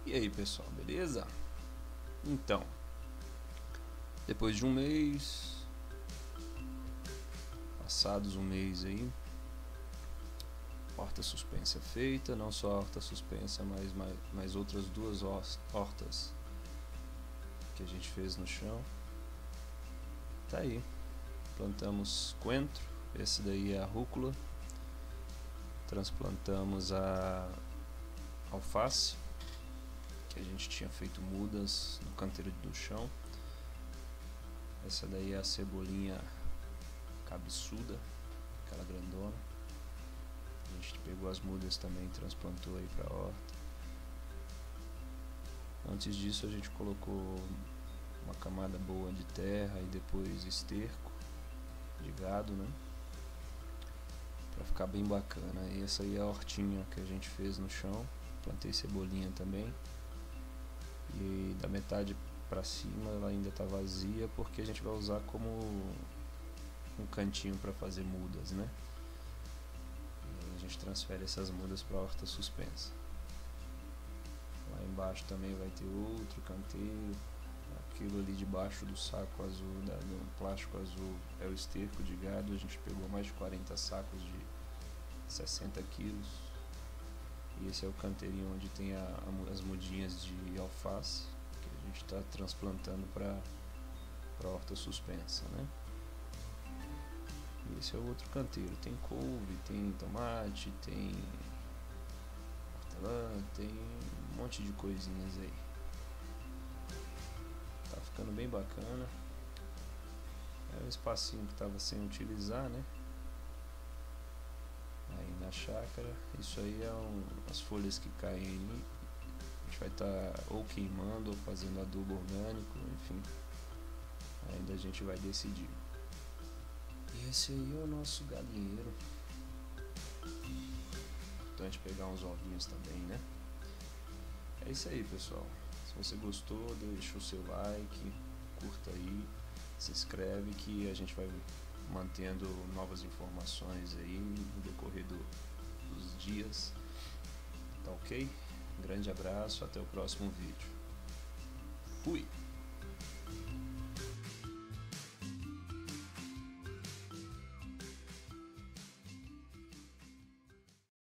E aí pessoal, beleza? Então, depois de um mês, passados um mês aí, horta suspensa feita, não só a horta suspensa, mas outras duas hortas que a gente fez no chão. Tá aí, plantamos coentro, esse daí é a rúcula, transplantamos a alface, que a gente tinha feito mudas no canteiro do chão. Essa daí é a cebolinha cabeçuda, aquela grandona. A gente pegou as mudas também e transplantou aí pra horta. Antes disso a gente colocou uma camada boa de terra e depois esterco de gado, né? Pra ficar bem bacana. E essa aí é a hortinha que a gente fez no chão. Plantei cebolinha também. E da metade pra cima ela ainda tá vazia porque a gente vai usar como um cantinho para fazer mudas, né? E a gente transfere essas mudas para a horta suspensa. Lá embaixo também vai ter outro canteiro. Aquilo ali debaixo do saco azul, do plástico azul, é o esterco de gado. A gente pegou mais de 40 sacos de 60 quilos. E esse é o canteirinho onde tem as mudinhas de alface que a gente está transplantando para a horta suspensa, né? E esse é o outro canteiro. Tem couve, tem tomate, tem hortelã, tem um monte de coisinhas aí. Tá ficando bem bacana. É um espacinho que estava sem utilizar, né? Aí na chácara, isso aí é as folhas que caem aí. A gente vai estar ou queimando ou fazendo adubo orgânico, enfim. Ainda a gente vai decidir. E esse aí é o nosso galinheiro. Importante pegar uns ovinhos também, né? É isso aí, pessoal. Se você gostou, deixa o seu like, curta aí, se inscreve que a gente vai mantendo novas informações aí no decorrer dos dias. Tá ok? Um grande abraço, até o próximo vídeo. Fui!